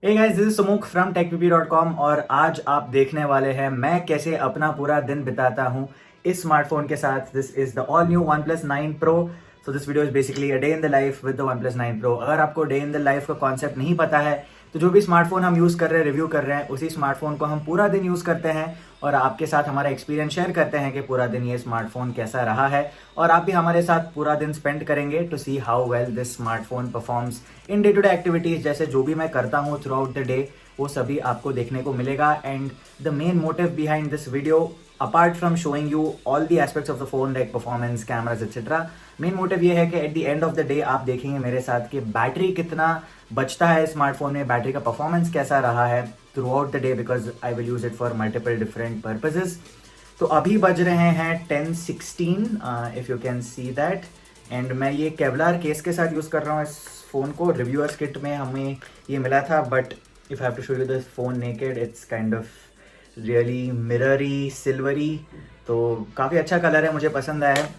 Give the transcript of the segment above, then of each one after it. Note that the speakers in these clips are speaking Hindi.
Hey guys, this is Sumukh from techvp.com और आज आप देखने वाले हैं मैं कैसे अपना पूरा दिन बिताता हूं इस स्मार्टफोन के साथ। This is the all new OnePlus 9 Pro। So this video is basically a day in the life with the OnePlus 9 Pro। अगर आपको डे इन द लाइफ का कॉन्सेप्ट नहीं पता है तो जो भी स्मार्टफोन हम यूज़ कर रहे हैं, रिव्यू कर रहे हैं, उसी स्मार्टफोन को हम पूरा दिन यूज़ करते हैं और आपके साथ हमारा एक्सपीरियंस शेयर करते हैं कि पूरा दिन ये स्मार्टफोन कैसा रहा है और आप भी हमारे साथ पूरा दिन स्पेंड करेंगे to see how well this smartphone performs in day to day activities. जैसे जो भी मैं करता हूँ थ्रू आउट द डे वो सभी आपको देखने को मिलेगा। And the main motive behind this video, apart from showing you all the aspects of the phone like performance, cameras etcetera, main motive ये है कि at the end of the day आप देखेंगे मेरे साथ कि बैटरी कितना बचता है स्मार्टफोन में, बैटरी का परफॉर्मेंस कैसा रहा है through out the day, because I will use it for multiple different purposes. तो अभी बज रहे हैं 10:16 if you can see that. And मैं ये केवलार केस के साथ यूज़ कर रहा हूँ इस फ़ोन को। रिव्यूअर्स किट में हमें ये मिला था, but if I have to show you this phone naked, it's kind of really mirrory, silvery, तो काफ़ी अच्छा कलर है, मुझे पसंद आया है।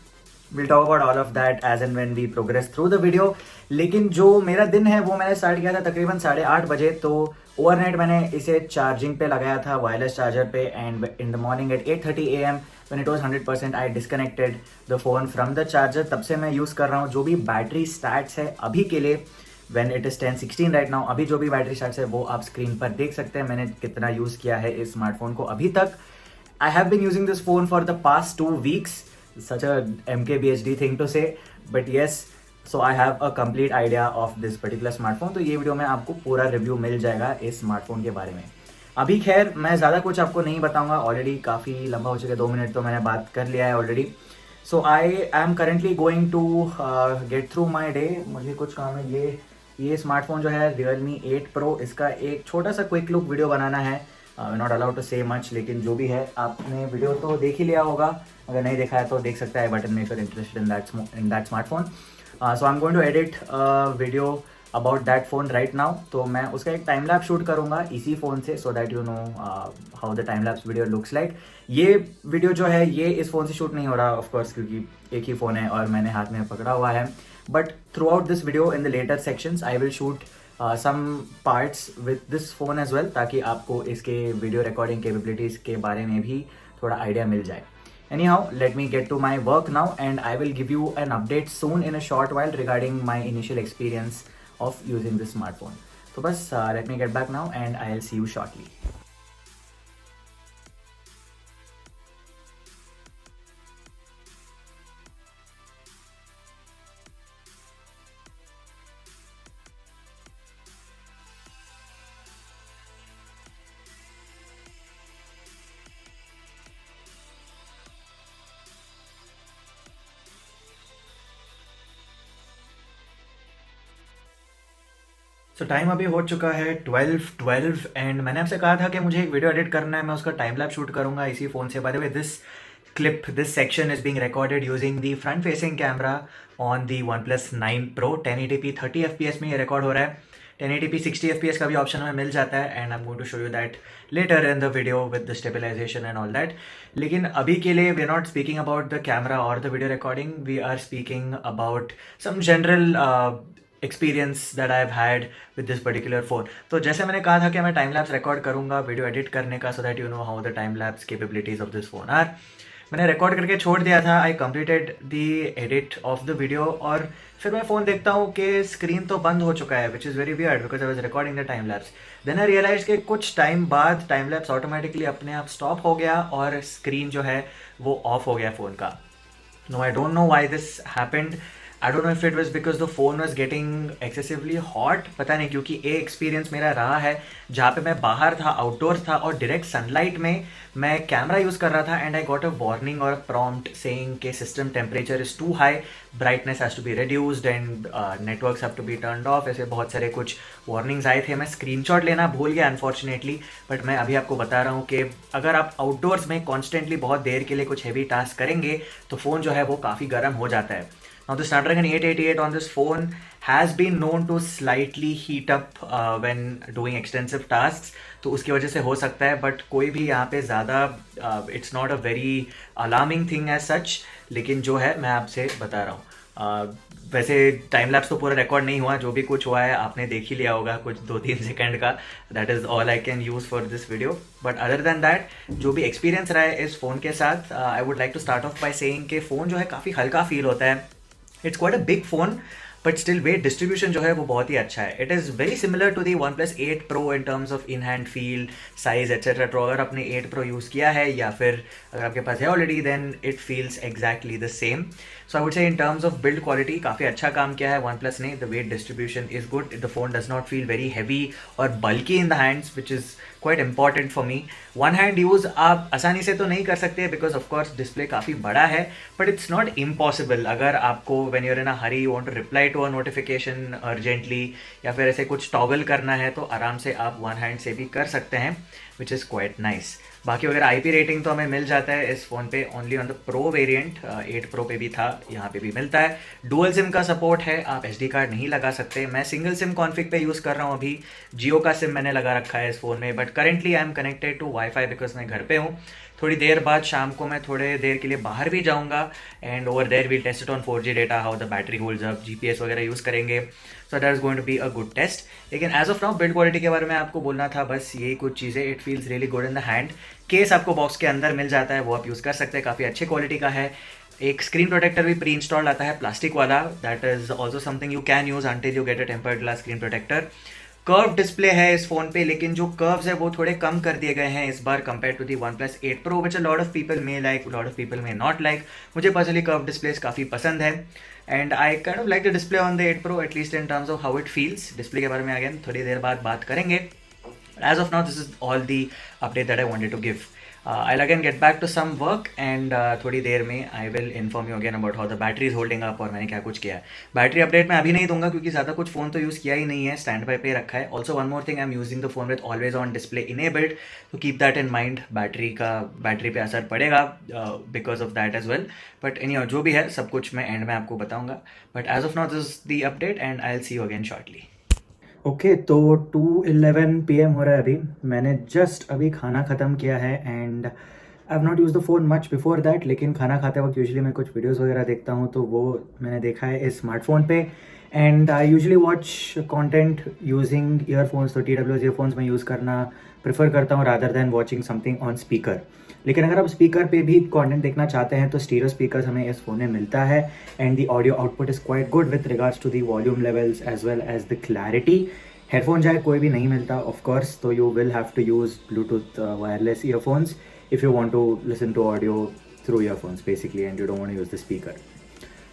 We'll talk about all of that as and when we progress through the video। लेकिन जो मेरा दिन है वो मैंने स्टार्ट किया था तकरीबन 8:30 बजे। तो ओवरनाइट मैंने इसे चार्जिंग पे लगाया था, वायरलेस चार्जर पे, and in the morning at 8:30 AM when it was 100% I disconnected the phone from the charger। तब से मैं यूज़ कर रहा हूँ। जो भी बैटरी स्टैट्स है अभी के लिए, when it is 10:16 right now, अभी जो भी बैटरी स्टैट्स है वो आप स्क्रीन पर देख सकते हैं मैंने कितना यूज़ किया है इस स्मार्टफोन को अभी तक। I have been using this phone for the past 2 weeks, such a MKBHD thing to say, but yes, so I have a complete idea of this particular smartphone। तो ये वीडियो में आपको पूरा रिव्यू मिल जाएगा इस स्मार्टफोन के बारे में। अभी खैर मैं ज़्यादा कुछ आपको नहीं बताऊंगा, ऑलरेडी काफ़ी लंबा हो चुका है, 2 मिनट तो मैंने बात कर लिया है already. So I am currently going to get through my day. मुझे कुछ काम है। ये स्मार्टफोन जो है Realme 8 Pro, इसका एक छोटा सा क्विक लुक वीडियो बनाना है। नॉट अलाउड टू से मच, लेकिन जो भी है आपने वीडियो तो देख ही लिया होगा, अगर नहीं देखा है तो देख सकता है बटन में, if you are interested in that smartphone. So I am going to edit video about that phone right now. तो मैं उसका एक टाइम लैप्स शूट करूंगा इसी फ़ोन से, सो that you know how the time lapse video looks like. ये वीडियो जो है ये इस फ़ोन से शूट नहीं हो रहा ऑफकोर्स, क्योंकि एक ही फ़ोन है और मैंने हाथ में पकड़ा हुआ है। But throughout this video in the later sections I will shoot some parts with this phone as well, ताकि आपको इसके वीडियो रिकॉर्डिंग कैपेबिलिटीज़ के बारे में भी थोड़ा आइडिया मिल जाए। Anyhow, let me get to my work now and I will give you an update soon in a short while regarding my initial experience of using this smartphone। तो बस let me get back now and I'll see you shortly। तो टाइम अभी हो चुका है 12:12 एंड मैंने आपसे कहा था कि मुझे एक वीडियो एडिट करना है, मैं उसका टाइम लैप शूट करूंगा इसी फ़ोन से। By the way, this section is being recorded using the front facing camera on the OnePlus 9 Pro। 1080p 30 FPS में ये रिकॉर्ड हो रहा है। 1080p 60 FPS का भी ऑप्शन हमें मिल जाता है, and I am going to show you that later in the video with the stabilization and all that. लेकिन अभी के लिए we are not speaking about the camera और the video recording, we are speaking about some general experience that I have had with this particular phone. तो जैसे मैंने कहा था कि मैं टाइम लैप्स रिकॉर्ड करूंगा वीडियो एडिट करने का, so that you know how the time lapse capabilities of this phone are. मैंने रिकॉर्ड करके छोड़ दिया था, I completed the edit of the video, और फिर मैं फ़ोन देखता हूँ कि स्क्रीन तो बंद हो चुका है, which is very weird because I was recording the time lapse. Then I realize कि कुछ टाइम बाद टाइम लैप्स ऑटोमेटिकली अपने आप स्टॉप हो गया और स्क्रीन जो है वो ऑफ हो गया फ़ोन का। No, I don't know why this happened. I don't know if it was because the phone was getting excessively hot, पता नहीं, क्योंकि ये एक्सपीरियंस मेरा रहा है जहाँ पे मैं बाहर था, आउटडोर्स था, और डायरेक्ट सनलाइट में मैं कैमरा यूज़ कर रहा था, and I got a warning और प्रॉम्प्ट सेइंग के system temperature is too high, brightness has to be reduced and networks have to be turned off. ऐसे बहुत सारे कुछ वार्निंग्स आए थे। मैं स्क्रीनशॉट लेना भूल गया अनफॉर्चुनेटली, बट मैं अभी आपको बता रहा हूँ कि अगर आप आउटडोर्स में कॉन्स्टेंटली बहुत देर के लिए कुछ हैवी टास्क करेंगे तो फ़ोन जो है वो काफ़ी गर्म हो जाता है। Now the Snapdragon 888 on this phone has been known to slightly heat up when doing extensive tasks, तो उसकी वजह से हो सकता है, बट कोई भी यहाँ पे ज़्यादा it's not a very alarming thing as such. लेकिन जो है मैं आपसे बता रहा हूँ। वैसे टाइम लैप्स तो पूरा रिकॉर्ड नहीं हुआ, जो भी कुछ हुआ है आपने देख ही लिया होगा कुछ 2-3 सेकंड का. That is all I can use for this video. But other than that जो भी एक्सपीरियंस रहा है इस फ़ोन के साथ, I would like to start off by saying कि फ़ोन जो है काफ़ी हल्का फील होता है. It's quite a big phone but still weight distribution जो है वो बहुत ही अच्छा है. It is very similar to the OnePlus 8 Pro in terms of in hand feel, size etcetera. तो अगर आपने 8 Pro यूज़ किया है या फिर अगर आपके पास है already, then it feels exactly the same. So I would say in terms of build quality काफ़ी अच्छा काम किया है OnePlus ने. The weight distribution is good. The phone does not feel very heavy और bulky in the hands, which is quite important for me. One hand use आप आसानी से तो नहीं कर सकते बिकॉज ऑफकोर्स डिस्प्ले काफ़ी बड़ा है, बट इट्स नॉट इम्पॉसिबल. अगर आपको when you're in a hurry you want to reply to a notification urgently या फिर ऐसे कुछ टॉगल करना है तो आराम से आप वन हैंड से भी कर सकते हैं, विच इज़ क्वाइट नाइस. बाकी अगर IP रेटिंग तो हमें मिल जाता है इस फ़ोन पे only on the pro variant. 8 Pro पे भी था, यहाँ पे भी मिलता है. डुअल सिम का सपोर्ट है, आप SD कार्ड नहीं लगा सकते. मैं सिंगल सिम कॉन्फ़िग पे यूज़ कर रहा हूँ अभी. जियो का सिम मैंने लगा रखा है इस फ़ोन में, but currently I am connected to wifi because मैं घर पे हूँ. थोड़ी देर बाद शाम को मैं थोड़े देर के लिए बाहर भी जाऊँगा and over there we'll test it on 4G data, how the battery holds up, GPS वगैरह यूज़ करेंगे. So that is going to be a good test. लेकिन as of now build quality के बारे में आपको बोलना था, बस यही कुछ चीज़ें. It feels really good in the hand. Case आपको बॉक्स के अंदर मिल जाता है, वो आप यूज़ कर सकते हैं, काफ़ी अच्छी क्वालिटी का है. एक स्क्रीन प्रोटेक्टर भी प्री इंस्टॉल्ड आता है प्लास्टिक वाला. That is also something you can use until you get a tempered glass screen protector. Curve display है इस फोन पे, लेकिन जो कर्व्स है वो थोड़े कम कर दिए गए हैं इस बार compare to the OnePlus 8 Pro, which a lot of people may like, lot of people may not like. मुझे पर्सनली कर्व डिस्प्लेस काफ़ी पसंद है and I kind of like the display on the 8 Pro at least in terms of how it feels. Display के बारे में अगेन थोड़ी देर बाद बात करेंगे. As of now, this is all the update that I wanted to give. I'll again get back to some work and थोड़ी देर में I will inform you again about how the battery is holding up और मैंने क्या कुछ किया है. बैटरी अपडेट मैं अभी नहीं दूंगा क्योंकि ज़्यादा कुछ फ़ोन तो यूज़ किया ही नहीं है, स्टैंड बाई पे रखा है. Also one more thing, I am using the phone with always on display enabled, तो keep that in mind. Battery पे असर पड़ेगा because of that as well. But anyhow जो भी है सब कुछ मैं एंड में आपको बताऊंगा. But as of now this is the update and I will see you again shortly. Okay, तो 2:11 PM हो रहा है अभी. मैंने जस्ट अभी खाना ख़त्म किया है and I have not use the phone much before that, लेकिन खाना खाते वक्त यूजुअली मैं कुछ वीडियोस वगैरह देखता हूँ तो वो मैंने देखा है इस स्मार्टफोन पे. And I usually watch content using earphones, तो TWS ईयरफोन्स में यूज़ करना प्रेफर करता हूँ rather than watching something on speaker. लेकिन अगर आप स्पीकर पे भी कंटेंट देखना चाहते हैं तो स्टीरियो स्पीकर्स हमें इस फ़ोन में मिलता है and the audio output is quite good with regards to the volume levels as well as the clarity. Headphone जाए कोई भी नहीं मिलता ऑफ कोर्स, तो you will have to use Bluetooth wireless earphones if you want to listen to audio through earphones basically and you don't want to use the speaker.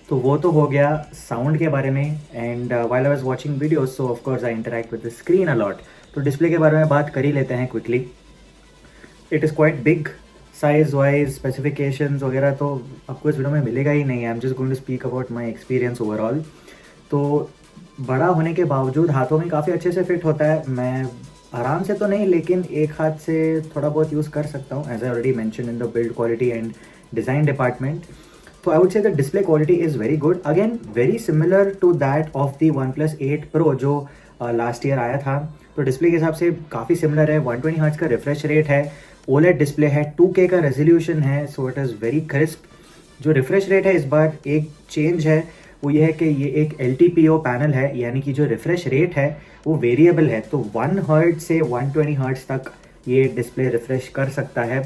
तो वो तो हो गया साउंड के बारे में. And while I was watching videos so of course I interact with the screen a lot. तो डिस्प्ले के बारे में बात कर ही लेते हैं quickly. It is quite big size wise, specifications वगैरह तो आपको इस वीडियो में मिलेगा ही नहीं. I am just going to speak about my experience overall. तो बड़ा होने के बावजूद हाथों में काफ़ी अच्छे से फिट होता है. मैं आराम से तो नहीं लेकिन एक हाथ से थोड़ा बहुत यूज़ कर सकता हूँ, as I already mention in the build quality and design department. तो I would say the display quality is very good. Again very similar to that of the OnePlus 8 Pro जो लास्ट ईयर आया था. तो डिस्प्ले के हिसाब से काफ़ी सिमिलर है. 120 हर्ट्ज़ का रिफ्रेश रेट है, OLED डिस्प्ले है, 2K का रेजोल्यूशन है, so it is very crisp. जो रिफ्रेश रेट है इस बार एक चेंज है वो ये है कि ये एक LTPO पैनल है, यानी कि जो रिफ्रेश रेट है वो वेरिएबल है. तो 1 हर्ट्ज से 120 हर्ट्ज तक ये डिस्प्ले रिफ्रेश कर सकता है,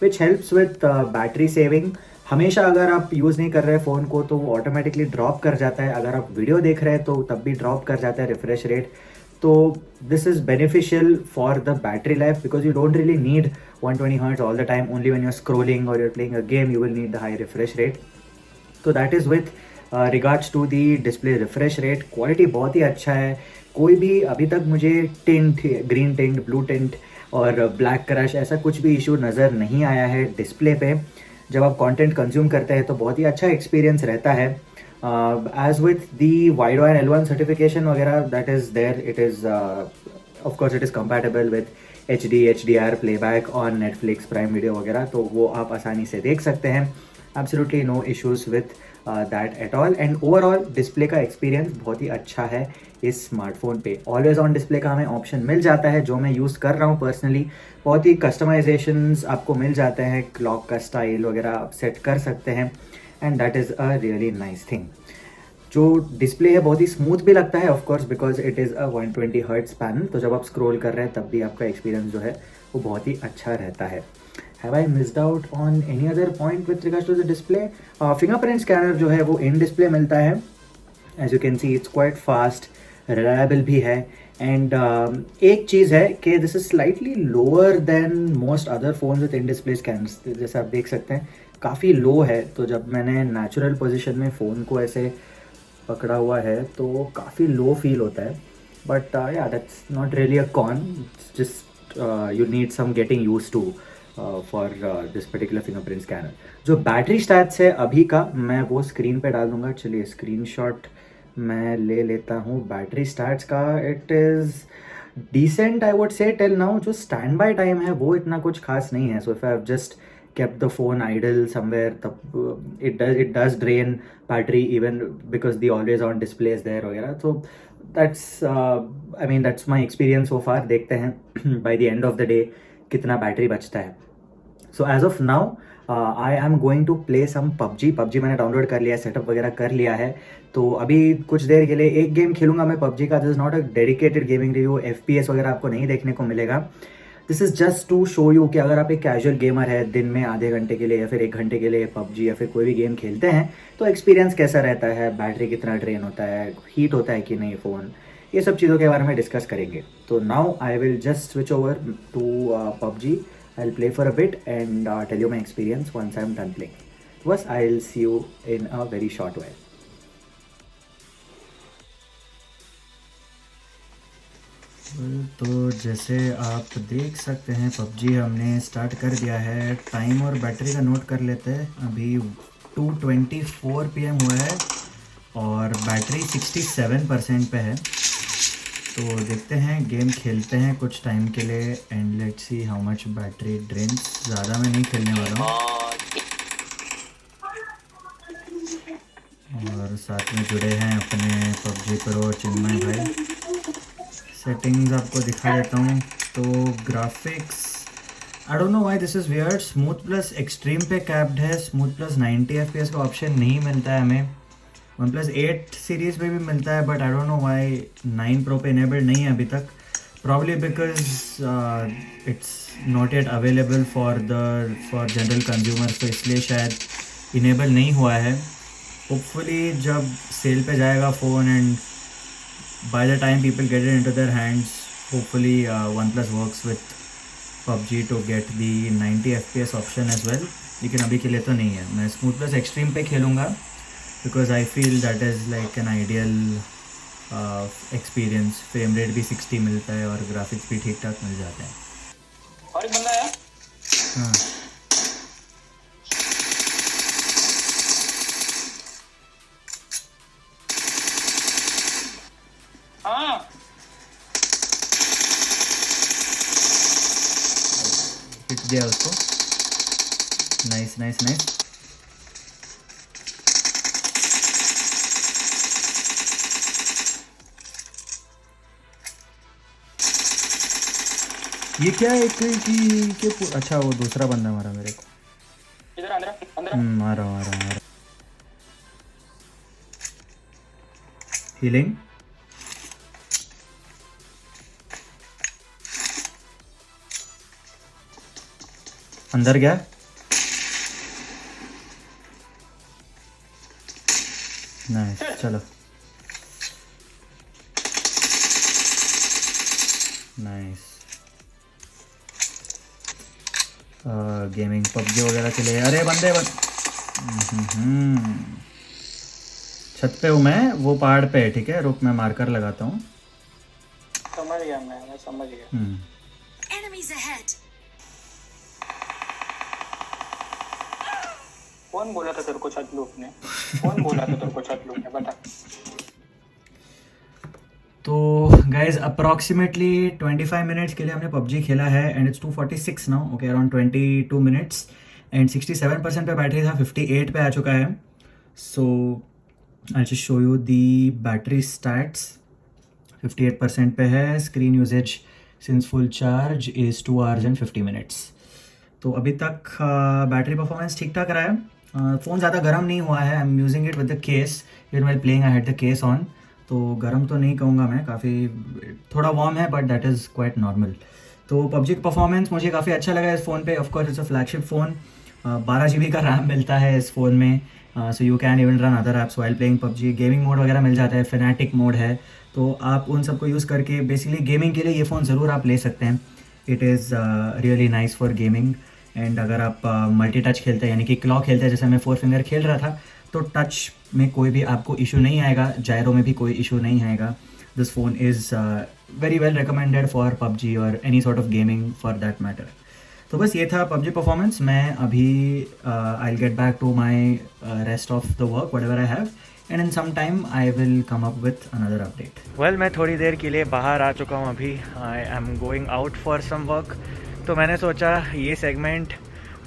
which helps with battery saving. हमेशा अगर आप यूज़ नहीं कर रहे फ़ोन को तो वो ऑटोमेटिकली ड्रॉप कर जाता है. अगर आप वीडियो देख रहे हैं तो तब भी ड्रॉप कर जाता है रिफ्रेश रेट. तो this is beneficial for the battery life because you don't really need 120 hertz all the time. Only when you are scrolling और you are playing a game you will need the high refresh rate. तो that is with regards to the display refresh rate. Quality बहुत ही अच्छा है. कोई भी अभी तक मुझे tint, green tint, blue tint और ब्लैक क्रश ऐसा कुछ भी इशू नज़र नहीं आया है डिस्प्ले पे. जब आप कंटेंट कंज्यूम करते हैं तो बहुत ही अच्छा एक्सपीरियंस रहता है. As with the WideOIR L1 certification वगैरह that is there, it is of course it is compatible with HD HDR playback on Netflix, prime video वगैरह, तो वो आप आसानी से देख सकते हैं. Absolutely no issues with that at all. And overall display का एक्सपीरियंस बहुत ही अच्छा है इस स्मार्टफोन पे. ऑलवेज ऑन डिस्प्ले का हमें ऑप्शन मिल जाता है जो मैं यूज़ कर रहा हूँ पर्सनली. बहुत ही कस्टमाइजेशंस आपको मिल जाते हैं, क्लॉक का स्टाइल वगैरह आप सेट कर सकते हैं and that is a really nice thing. जो डिस्प्ले है बहुत ही स्मूथ भी लगता है of course because it is a 120 hertz panel, तो जब आप स्क्रॉल कर रहे हैं तब भी आपका एक्सपीरियंस जो है वो बहुत ही अच्छा रहता है। Have I missed out on any other point with regards to the display? Fingerprint scanner जो है वो इन डिस्प्ले मिलता है, as you can see it's quite fast, reliable भी है। एंड एक चीज़ है कि this is slightly lower than most other phone with in display scanners, जैसे आप देख सकते हैं काफ़ी लो है। तो जब मैंने नेचुरल पोजीशन में फ़ोन को ऐसे पकड़ा हुआ है तो काफ़ी लो फील होता है, but yeah that's not really a con, just you need some getting use to for this particular fingerprint scanner. जो बैटरी स्टैट्स है अभी का मैं वो स्क्रीन पे डाल दूंगा, चलिए स्क्रीनशॉट मैं ले लेता हूँ बैटरी स्टैट्स का। It is decent I would say till now. जो स्टैंड बाय टाइम है वो इतना कुछ खास नहीं है, so if I have just kept the phone idle somewhere it does drain battery even because the always on display is there वगैरह। तो that's I mean that's my experience so far। देखते हैं by the end of the day कितना बैटरी बचता है। So as of now I am going to play some PUBG मैंने डाउनलोड कर लिया है, सेटअप वगैरह कर लिया है। तो अभी कुछ देर के लिए एक गेम खेलूंगा मैं पबजी का। This is not a dedicated gaming review, FPS वगैरह आपको नहीं देखने को मिलेगा। This is just to show you कि अगर आप एक कैजुअल गेमर है, दिन में आधे घंटे के लिए या फिर 1 घंटे के लिए पबजी या फिर कोई भी गेम खेलते हैं तो एक्सपीरियंस कैसा रहता है, बैटरी कितना ड्रेन होता है, हीट होता है कि नहीं फ़ोन, ये सब चीज़ों के बारे में डिस्कस करेंगे। तो now I will just switch over to PUBG. I'll play for a bit and tell you my experience once I'm done playing. Once I'll see you in a very short while. तो जैसे आप देख सकते हैं पबजी हमने स्टार्ट कर दिया है। टाइम और बैटरी का नोट कर लेते हैं। अभी 2:24 PM हुआ है और बैटरी 67% पे है। तो देखते हैं, गेम खेलते हैं कुछ टाइम के लिए and let's see how much battery drain. ज़्यादा मैं नहीं खेलने वाला हूँ। और साथ में जुड़े हैं अपने पबजी प्रो चिन्मय भाई। सेटिंग्स आपको दिखा देता हूँ। तो graphics I don't know why this is weird. Smooth plus extreme पे कैप्ड है, स्मूथ प्लस 90 FPS का ऑप्शन नहीं मिलता है हमें। OnePlus 8 सीरीज़ में भी मिलता है but I don't know why 9 Pro पे इनेबल्ड नहीं है अभी तक। Probably because it's not yet available for general consumers, तो इसलिए शायद इनेबल नहीं हुआ है। होपफुली जब सेल पे जाएगा phone and by the time people get it into their hands, hopefully OnePlus works with PUBG to get the 90 FPS option as well. लेकिन अभी के लिए तो नहीं है। मैं स्मूथ प्लस एक्सट्रीम पे खेलूँगा because I feel that is like an ideal experience। Frame rate भी 60 मिलता है और ग्राफिक्स भी ठीक ठाक मिल जाते हैं। और एक बंदा है। हाँ हाँ हिट दिया उसको। Nice nice nice. ये क्या है कि अच्छा वो दूसरा बंदा मारा मेरे को। इधर अंदर अंदर मारा हीलिंग। अंदर गया। नाइस, चलो नाइस। गेमिंग पबजी वगैरह के लिए। अरे बंदे छत पे हूँ मैं, वो पहाड़ पे है। ठीक है रुक, मैं मार्कर लगाता हूँ। समझ गया मैं समझ गया। Enemies ahead. कौन बोला था तेरे को छत लूटने? कौन बोला था तेरे को छत लूटने? बता। तो गाइज अप्रॉक्सीमेटली 25 मिनट्स के लिए हमने पबजी खेला है and it's 2:46 now. Okay, around 22 minutes and 67% पे बैटरी था, 58 पे आ चुका है। So I just show you the battery stats. 58% पे है। Screen usage since full charge is 2 hours and 50 minutes। तो अभी तक बैटरी परफॉर्मेंस ठीक ठाक रहा है। फ़ोन ज़्यादा गर्म नहीं हुआ है. आई am using it with the case. Even while playing I had the case on. तो गर्म तो नहीं कहूँगा मैं, काफ़ी थोड़ा वार्म है, but that is quite normal. तो पबजी का परफॉर्मेंस मुझे काफ़ी अच्छा लगा इस फ़ोन पे. Of course it's a flagship phone. 12 GB का रैम मिलता है इस फ़ोन में. So you can even run other apps while playing PUBG. Gaming mode वगैरह मिल जाता है, फेनेटिक मोड है. तो आप उन सबको यूज़ करके बेसिकली गेमिंग के लिए ये फ़ोन ज़रूर आप ले सकते हैं. It is really nice for gaming. And अगर आप मल्टी टच खेलते हैं, यानी कि क्लॉक खेलते हैं, जैसे मैं 4 फिंगर खेल रहा था, तो टच में कोई भी आपको इशू नहीं आएगा, जायरो में भी कोई इशू नहीं आएगा. This phone is very well recommended for PUBG और any sort of gaming for that matter. तो बस ये था पबजी परफॉर्मेंस. मैं अभी I will get back to my rest of the work whatever I have, and in some time I will come up with another update. Well, मैं थोड़ी देर के लिए बाहर आ चुका हूँ अभी. I am going out for some work. तो मैंने सोचा ये सेगमेंट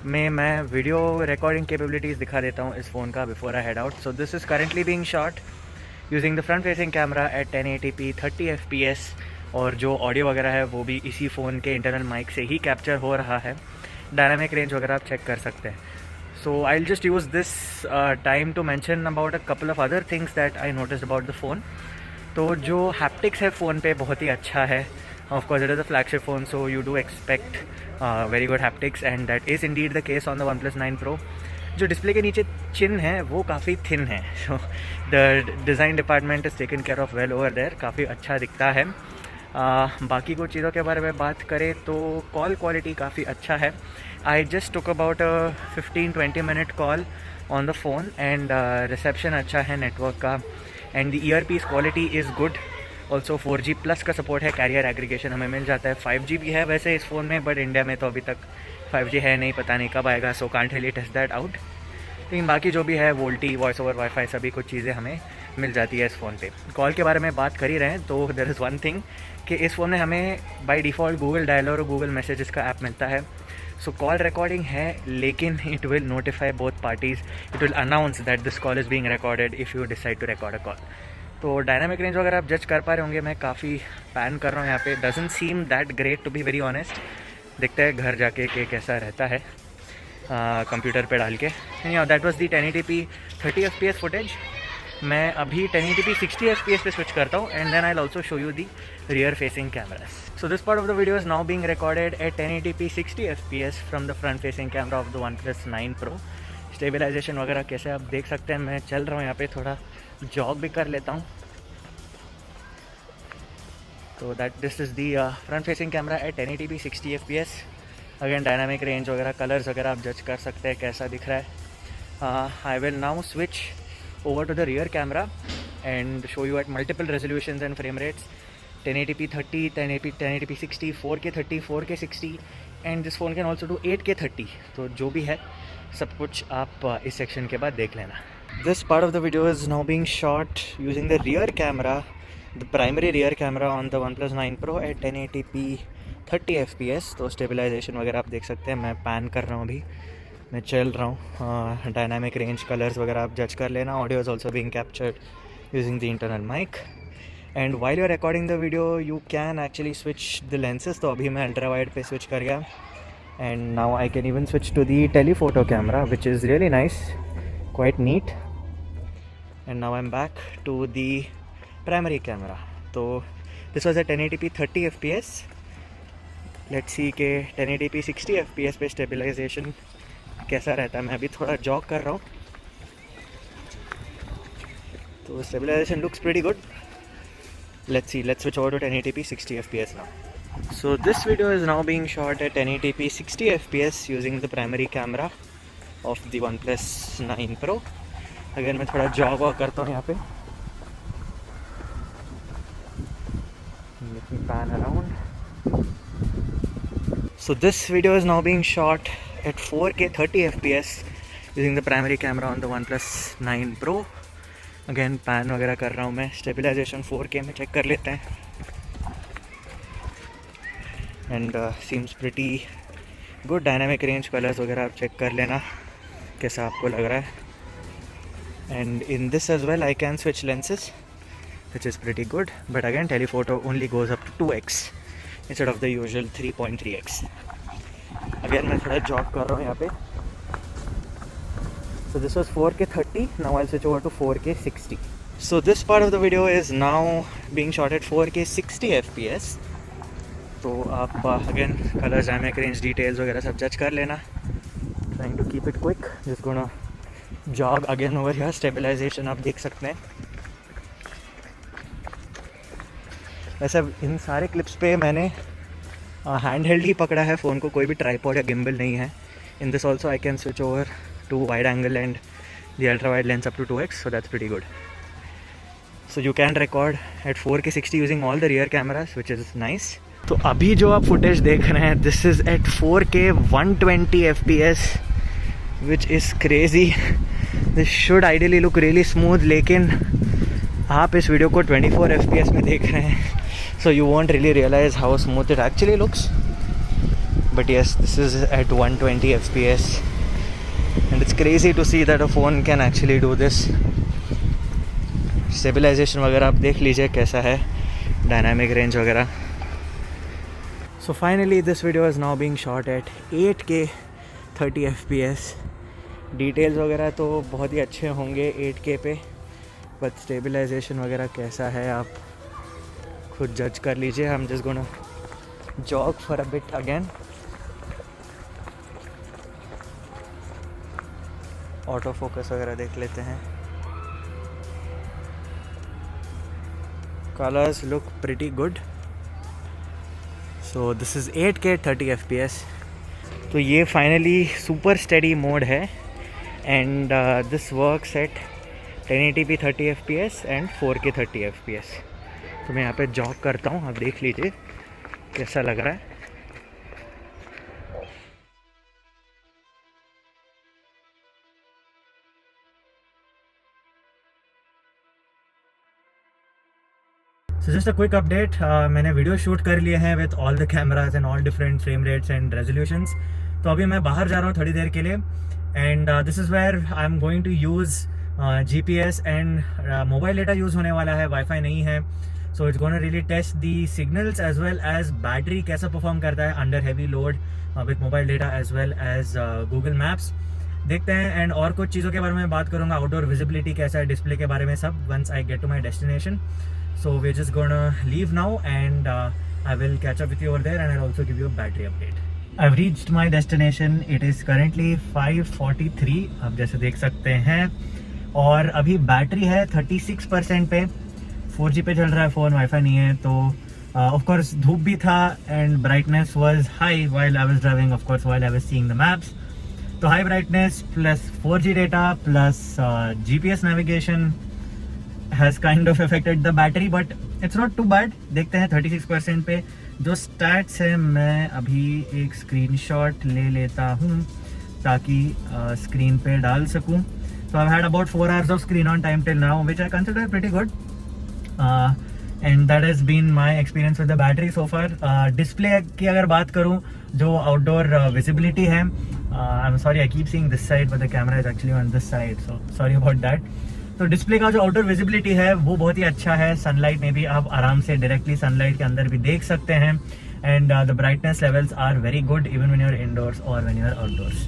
में मैं वीडियो रिकॉर्डिंग कैपेबिलिटीज़ दिखा देता हूँ इस फ़ोन का before I head out. So this is currently being shot using the front facing camera at 1080p 30 FPS. और जो ऑडियो वगैरह है वो भी इसी फ़ोन के इंटरनल माइक से ही कैप्चर हो रहा है. डायनामिक रेंज वगैरह आप चेक कर सकते हैं. So I will just use this time to mention about a couple of other things that I noticed about the phone. तो जो हैप्टिक्स है फ़ोन पे बहुत ही अच्छा है. Of course, it is a flagship phone, so you do expect very good haptics, and that is indeed the case on the OnePlus 9 Pro. जो डिस्प्ले के नीचे चिन्ह है वो काफ़ी थिन है. So the design department is taken care of well over there. काफ़ी अच्छा दिखता है. बाकी कुछ चीज़ों के बारे में बात करें तो कॉल क्वालिटी काफ़ी अच्छा है. I just took about 15-20 minute call on the phone, and reception अच्छा है नेटवर्क का, and the earpiece quality is good. Also 4G plus का सपोर्ट है. कैरियर एग्रीगेशन हमें मिल जाता है. 5G भी है वैसे इस फ़ोन में, बट इंडिया में तो अभी तक 5G है नहीं, पता नहीं कब आएगा. So can't really test that out. लेकिन बाकी जो भी है वोल्टी, वॉइस ओवर, वाईफाई, सभी कुछ चीज़ें हमें मिल जाती है इस फ़ोन पे. कॉल के बारे में बात कर ही रहे हैं तो देयर इज़ वन थिंग कि इस फ़ोन में हमें बाय डिफ़ॉल्ट गूगल डायलर और गूगल मैसेजेस का ऐप मिलता है. सो कॉल रिकॉर्डिंग है, लेकिन it will notify both parties. It will announce that this call is being recorded if you decide to record a call. तो डायनामिक रेंज वगैरह आप जज कर पा रहे होंगे. मैं काफ़ी पैन कर रहा हूँ यहाँ पे. Doesn't seem that great to be very honest. देखते हैं घर जाके कि कैसा रहता है कंप्यूटर पे डाल के. That was the 1080p 30 FPS footage. मैं अभी 1080p 60 FPS पे स्विच करता हूँ, and then I will also show you the rear facing cameras. So this part of the video is now being recorded at 1080p 60 FPS from the front facing camera of the OnePlus 9 Pro. Stabilization वगैरह कैसे आप देख सकते हैं. मैं चल रहा हूँ यहाँ पे, थोड़ा जॉग भी कर लेता हूँ. तो that this is the front facing camera at 1080p 60 FPS. Again dynamic range वगैरह, कलर्स वगैरह आप जज कर सकते हैं कैसा दिख रहा है. I will now switch over to the rear camera and show you at multiple resolutions and frame rates. 1080p 30, 1080p 60, 4K 30, 4K 60, and this phone can also do 8K 30. तो जो भी है सब कुछ आप इस सेक्शन के बाद देख लेना. This part of the video is now being shot using the rear camera, the primary rear camera on the OnePlus 9 Pro at 1080p 30 FPS. तो स्टेबलाइजेशन वगैरह आप देख सकते हैं. मैं पैन कर रहा हूँ अभी, मैं चल रहा हूँ. डायनामिक रेंज, कलर्स वगैरह आप जज कर लेना. Audio is also being captured using the internal mic, and while you are recording the video you can actually switch the lenses. तो अभी मैं अल्ट्रा वाइड पे स्विच कर गया, and now I can even switch to the telephoto camera which is really nice, quite neat. And now I'm back to the primary camera. So this was at 1080p 30 FPS. Let's see कि 1080p 60 FPS पे स्टेबलाइजेशन कैसा रहता है. मैं अभी थोड़ा जॉग कर रहा हूँ, तो stabilization looks pretty good. Let's see, let's switch over to 1080p 60 FPS now. So this video is now being shot at 1080p 60 FPS using the primary camera of the OnePlus 9 Pro. अगर मैं थोड़ा जॉग वॉक करता हूँ यहाँ पे. Let me pan around. So this video is now being shot at 4K 30 FPS using the primary camera on the OnePlus 9 Pro. Again pan वगैरह कर रहा हूँ मैं. Stabilization 4K में चेक कर लेते हैं. And seems pretty good. Dynamic range, colors वगैरह आप चेक कर लेना कैसा आपको लग रहा है. And in this as well I can switch lenses, which is pretty good, but again telephoto only goes up to 2x instead of the usual 3.3x. Again मैं थोड़ा जॉग कर रहा हूँ यहाँ पे. So this was 4K 30, now I'll switch over to 4K 60. So this part of the video is now being shot at 4K 60 FPS. तो आप again colors, dynamic range, details वगैरह सब जज कर लेना. Trying to keep it quick, just gonna jog again over here. Stabilization आप देख सकते हैं. वैसे इन सारे क्लिप्स पे मैंने हैंड हेल्ड ही पकड़ा है फ़ोन को, कोई भी ट्राईपॉड या गिम्बल नहीं है. In this also I can switch over to wide angle and the ultra wide lens up to 2x, so that's pretty good. So you can record at 4K 60 using all the rear cameras, which is nice. तो अभी जो आप फुटेज देख रहे हैं, this is at 4K 120 FPS, which is crazy. This should ideally look really smooth, लेकिन आप इस वीडियो को 24 FPS में देख रहे हैं, so you won't really realize how smooth it actually looks. But yes, this is at 120 FPS, and it's crazy to see that a phone can actually do this. Stabilization वगैरह आप देख लीजिए कैसा है, dynamic range वगैरह. So finally this video is now being shot at 8K 30 FPS. Details वगैरह तो बहुत ही अच्छे होंगे 8K पे, but stabilization वगैरह कैसा है आप खुद जज कर लीजिए. I'm just gonna jog for a bit again. Auto focus वगैरह देख लेते हैं. Colors look pretty good. So this is 8K 30 FPS. तो ये फाइनली सुपर स्टेडी मोड है, and this works at 1080p 30 FPS and 4K 30 FPS. तो मैं यहाँ पे जॉग करता हूँ, आप देख लीजिए कैसा लग रहा है. So just a quick update, मैंने वीडियो शूट कर लिए हैं with all the cameras and all different frame rates and resolutions. तो अभी मैं बाहर जा रहा हूँ थोड़ी देर के लिए, and this is where I am going to use GPS and mobile data use होने वाला है, वाईफाई नहीं है. So it's gonna really test the signals as well as battery कैसा परफॉर्म करता है under heavy load with mobile data as well as Google Maps. देखते हैं, एंड और कुछ चीज़ों के बारे में बात करूँगा, आउटडोर विजिबिलिटी कैसा है, डिस्प्ले के बारे में सब, once I get to my destination. So we're just gonna leave now, and I will catch up with you over there, and I'll also give you a battery update. I've reached my destination. It is currently 5:43. आप जैसे देख सकते हैं, और अभी बैटरी है 36% पे. 4G पे चल रहा है फ़ोन, वाईफाई नहीं है. तो of course धूप भी था, and brightness was high while I was driving, of course while I was seeing the maps. तो high brightness plus 4G data plus GPS navigation has kind of affected the battery, but it's not too bad. देखते हैं 36% पे जो stats है. मैं अभी एक screenshot ले लेता हूँ ताकि screen पे डाल सकूँ. So I've had about 4 hours of screen on time till now, which I consider pretty good, and that has been my experience with the battery so far. Display की अगर बात करूँ, जो outdoor visibility है, I'm sorry I keep seeing this side, but the camera is actually on this side, so sorry about that. तो डिस्प्ले का जो आउटडोर विजिबिलिटी है वो बहुत ही अच्छा है. सनलाइट में भी आप आराम से डायरेक्टली सनलाइट के अंदर भी देख सकते हैं, and the brightness levels are very good even when you are indoors और when you are outdoors.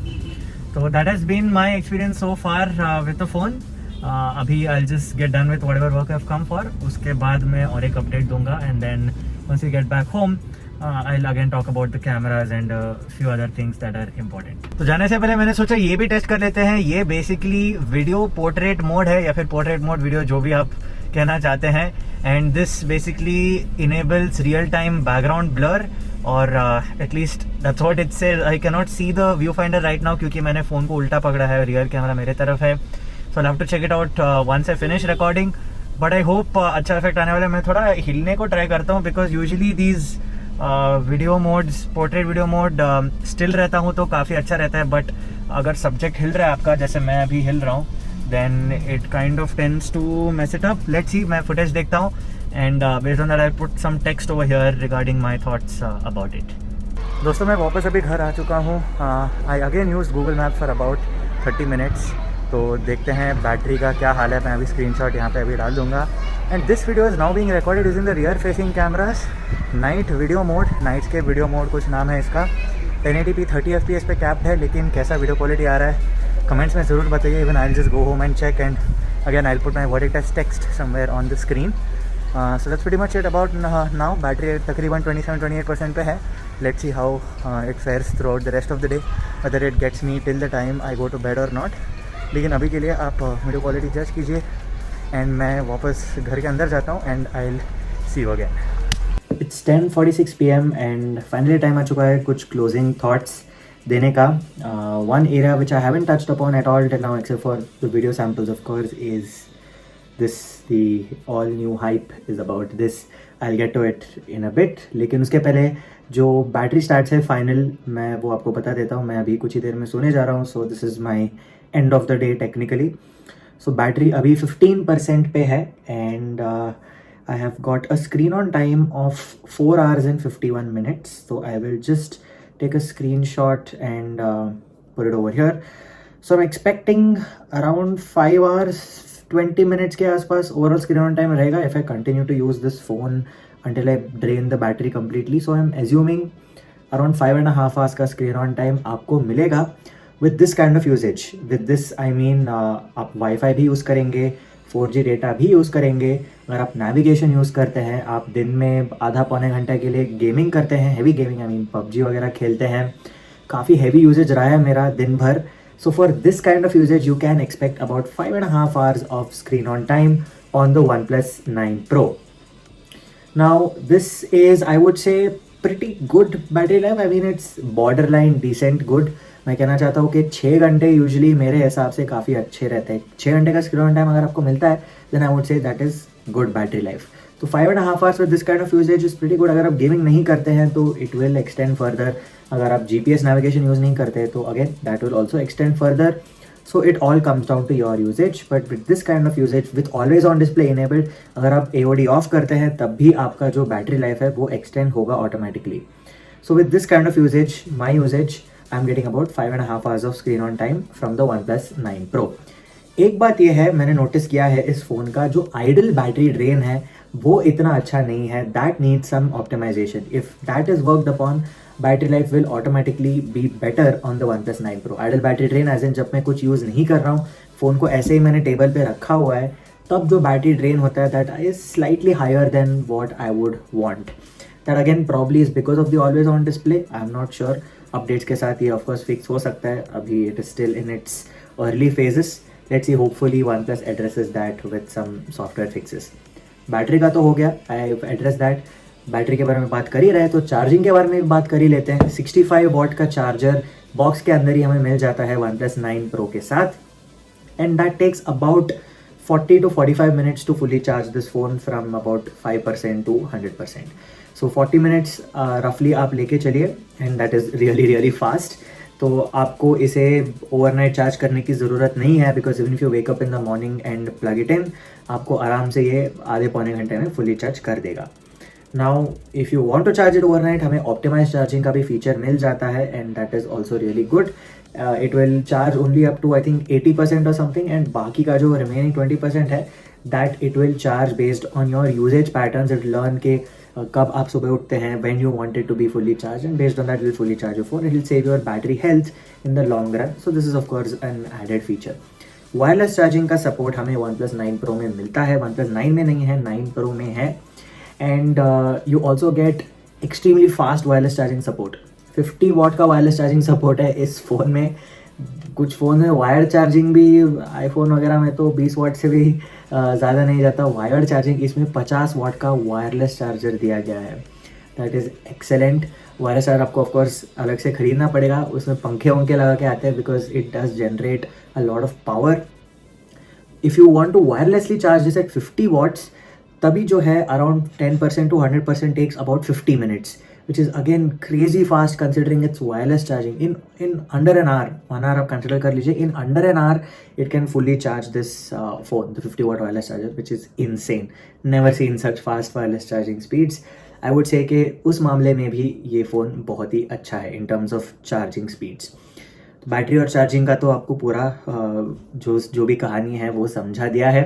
So that has been my experience so far with the phone. अभी I just get done with whatever work I have come for. उसके बाद मैं और एक अपडेट दूंगा, and then once we get back home I'll again talk about the cameras and a few other things that are important. तो जाने से पहले मैंने सोचा ये भी टेस्ट कर लेते हैं. ये बेसिकली वीडियो पोर्ट्रेट मोड है, या फिर पोर्ट्रेट मोड वीडियो, जो भी आप कहना चाहते हैं. And this basically enables real time background blur, और at least that's what it says. I can not see the view finder right now क्योंकि मैंने फ़ोन को उल्टा पकड़ा है, रियर कैमरा मेरे तरफ है. So I have to check it out once I finish recording. But I hope अच्छा इफेक्ट आने वाला है. मैं थोड़ा हिलने को ट्राई करता हूँ, because usually these video modes, portrait video mode still रहता हूँ तो काफ़ी अच्छा रहता है. बट अगर सब्जेक्ट हिल रहा है आपका, जैसे मैं अभी हिल रहा हूँ, then it kind of tends to mess it up. Let's see, मैं फुटेज देखता हूँ, and based on that I put some text over here regarding my thoughts about it. दोस्तों मैं वापस अभी घर आ चुका हूँ. I again use Google map for about 30 minutes. तो देखते हैं बैटरी का क्या हाल है. मैं अभी स्क्रीनशॉट यहाँ पे अभी डाल दूँगा. And this video is now being recorded using the rear facing cameras. Night video mode, nights के वीडियो मोड कुछ नाम है इसका. 1080p 30 FPS पे कैप्ड है, लेकिन कैसा वीडियो क्वालिटी आ रहा है कमेंट्स में ज़रूर बताइए. Even I will just go home and check and again I will put my verdict as text somewhere on the screen. So that's pretty much it about now. Battery तकरीबन 27-28% पे है. Let's see how it fares throughout the rest of the day, whether it gets me till the time I go to bed or not. लेकिन अभी के लिए आप वीडियो क्वालिटी जज कीजिए एंड मैं वापस घर के अंदर जाता हूँ and I will see you again. It's 10:46 PM and finally time आ चुका है कुछ क्लोजिंग थाट्स देने का. One area which I haven't touched upon at all till now except for the video samples of course is this. The all new hype is about this. I'll get to it in a bit. लेकिन उसके पहले जो बैटरी स्टार्ट है फाइनल मैं वो आपको बता देता हूँ. मैं अभी कुछ ही देर में सोने जा रहा हूँ. सो this is my end of the day technically. So battery अभी 15% पे है and I have got a screen on time of 4 hours and 51 minutes. So I will just take a screenshot and put it over here. So I'm expecting around 5 hours 20 minutes के आसपास ओवरऑल स्क्रीन ऑन टाइम रहेगा if I continue to use this phone until I drain the battery completely. So I am assuming around 5.5 hours का स्क्रीन ऑन टाइम आपको मिलेगा with this kind of usage. With this I mean आप वाईफाई भी यूज़ करेंगे, 4G डेटा भी यूज़ करेंगे. अगर आप नेविगेशन यूज़ करते हैं, आप दिन में आधा पौने घंटे के लिए गेमिंग करते हैं, heavy gaming I mean PUBG वगैरह खेलते हैं, काफ़ी हैवी यूजेज रहा है मेरा दिन भर. So for this kind of usage, you can expect about 5.5 hours of screen on time on the OnePlus 9 Pro. Now, this is, I would say, pretty good battery life. I mean, it's borderline decent good. मैं कहना चाहता हूँ कि 6 घंटे यूजुअली मेरे हिसाब से काफ़ी अच्छे रहते हैं. 6 घंटे का स्क्रीन ऑन टाइम अगर आपको मिलता है, then I would say that is good battery life. तो 5.5 hours with this kind of usage is pretty good. अगर आप गेमिंग नहीं करते हैं तो it will extend further. अगर आप GPS नेविगेशन यूज़ नहीं करते तो again that will also extend further. So it all comes down to your usage. But with this kind of usage with always on display enabled, अगर आप AOD ऑफ करते हैं तब भी आपका जो बैटरी लाइफ है वो एक्सटेंड होगा automatically. So with this kind of usage, my usage, I am getting about 5.5 hours of screen on time from the OnePlus 9 Pro. एक बात यह है, मैंने नोटिस किया है इस फ़ोन का जो आइडल बैटरी ड्रेन है वो इतना अच्छा नहीं है. That needs some optimization. If that is worked upon, battery life will automatically be better on the OnePlus 9 Pro. Idle battery drain as in जब मैं कुछ यूज़ नहीं कर रहा हूँ, फ़ोन को ऐसे ही मैंने टेबल पे रखा हुआ है, तब जो बैटरी ड्रेन होता है that is slightly higher than what I would want. That again probably is because of the always on display. I am not sure. Updates के साथ ये ऑफकोर्स फिक्स हो सकता है. अभी it is still in its early phases. Let's see, hopefully OnePlus addresses that with some software fixes. Battery का तो हो गया, I have address that. Battery के बारे में बात कर ही रहे तो चार्जिंग के बारे में भी बात कर ही लेते हैं. 65 वॉट का चार्जर बॉक्स के अंदर ही हमें मिल जाता है OnePlus 9 Pro के साथ. And that takes about 40 to 45 minutes to fully charge this phone from about 5% to 100%. So 40 minutes roughly आप लेके चलिए and that is really fast. तो आपको इसे ओवरनाइट चार्ज करने की ज़रूरत नहीं है because even if you wake up in the morning and plug it in, आपको आराम से ये आधे पौने घंटे में फुली चार्ज कर देगा. Now if you want to charge it overnight, हमें ऑप्टिमाइज चार्जिंग का भी फीचर मिल जाता है and that is also really good. It will charge only up to I think 80% और समथिंग एंड बाकी का जो रिमेनिंग 20% है that it will charge based on your usage patterns. It learn के कब आप सुबह उठते हैं, when you want it to be fully charged, and based on that it will fully charge your phone. It will save your battery health in the long run. So this is of course an added feature. Wireless charging का सपोर्ट हमें OnePlus 9 Pro में मिलता है. OnePlus 9 में नहीं है, 9 Pro में है. And you also get extremely fast wireless charging support. 50 what का वायरलेस चार्जिंग सपोर्ट है इस फ़ोन में. कुछ फ़ोन में वायर चार्जिंग भी, आईफोन वगैरह में तो 20 वॉट से भी ज़्यादा नहीं जाता वायर्ड चार्जिंग. इसमें 50 वॉट का वायरलेस चार्जर दिया गया है. That is excellent. Wireless charger आपको ऑफकोर्स अलग से ख़रीदना पड़ेगा. उसमें पंखे वंखे लगा के आते हैं because it does generate a lot of power. If you want to wirelessly charge this at 50 watts, तभी जो है around 10% to 100% takes about 50 minutes, which is again crazy fast considering its wireless charging. In under an hour, 1 hour आप consider कर लीजिए, in under an hour it can fully charge this phone, the 50 watt wireless charger, which is insane. Never seen such fast wireless charging speeds. I would say कि उस मामले में भी ये फ़ोन बहुत ही अच्छा है in terms of charging speeds. Battery और चार्जिंग का तो आपको पूरा जो भी कहानी है वो समझा दिया है.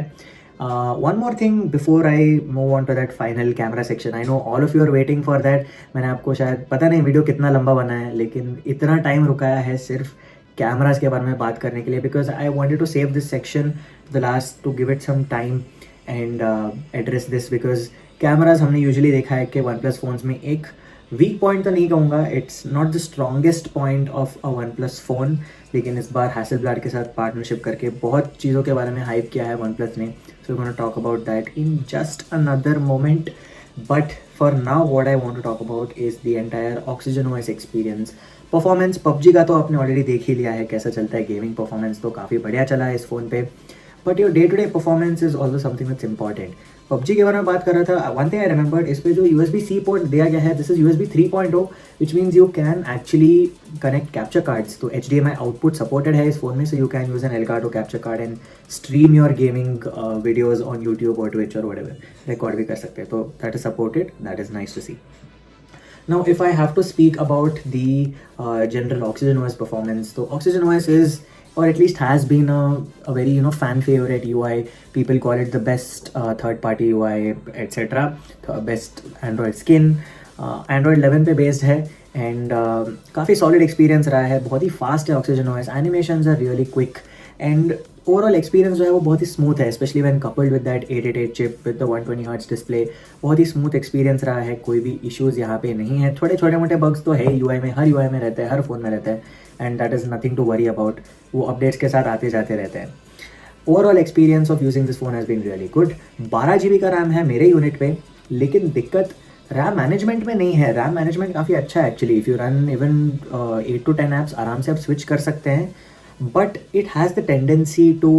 One more thing before I move on to that final camera section. I know all of you are waiting for that. मैंने आपको शायद पता नहीं वीडियो कितना लंबा बनाया है, लेकिन इतना टाइम रुकाया है सिर्फ कैमराज के बारे में बात करने के लिए, because I wanted to save this section the last to give it some time and address this, because cameras हमने यूजुअली देखा है कि वन प्लस फ़ोन्स में एक वीक पॉइंट तो नहीं कहूँगा, it's not the strongest point of a one plus phone, लेकिन इस बार हैसेलब्लैड के साथ पार्टनरशिप करके बहुत चीज़ों के बारे में हाइप किया है वन प्लस ने. So we gonna talk about that in just another moment. But for now what I want to talk about is the entire Oxygen OS experience. Performance PUBG का तो आपने ऑलरेडी देख ही लिया है कैसा चलता है. गेमिंग परफॉर्मेंस तो काफ़ी बढ़िया चला है इस फ़ोन पे, but your day to day performance is also something that's important. PUBG के बारे में बात कर रहा था. वन थिंग आई रिमेंबर्ड, इस पे जो USB-C पोर्ट दिया गया है, this is USB 3.0, which means you can actually connect capture cards. तो HDMI आउटपुट सपोर्टेड है इस फोन में, so you can use an Elgato capture card and stream your gaming videos on YouTube और Twitch और व्हाटएवर. रिकॉर्ड भी कर सकते हैं, तो that is supported. That is nice to see. Now, if I have to speak about the general Oxygen OS performance, so Oxygen OS is, or at least has been a very fan favorite UI. People call it the best third-party UI, etc. Best Android skin. Android 11 पे based है and काफ़ी solid experience रहा है. बहुत ही fast है Oxygen OS. Animations are really quick and overall experience जो है वो बहुत ही स्मूथ है, specially when coupled with that 888 chip with the 120 hertz display. बहुत ही स्मूथ एक्सपीरियंस रहा है. कोई भी इश्यूज़ यहाँ पे नहीं है. थोड़े छोटे मोटे बग्स तो है यूआई में, हर यूआई में रहता है, हर फ़ोन में रहता है, and that is nothing to worry about. वो अपडेट्स के साथ आते जाते रहते हैं. Overall experience of using this phone has been really good. 12 GB का रैम है मेरे यूनिट पे, लेकिन दिक्कत रैम मैनेजमेंट में नहीं है. रैम मैनेजमेंट काफ़ी अच्छा है actually. If you run even 8 to 10 apps आराम से आप स्विच कर सकते हैं, but it has the tendency to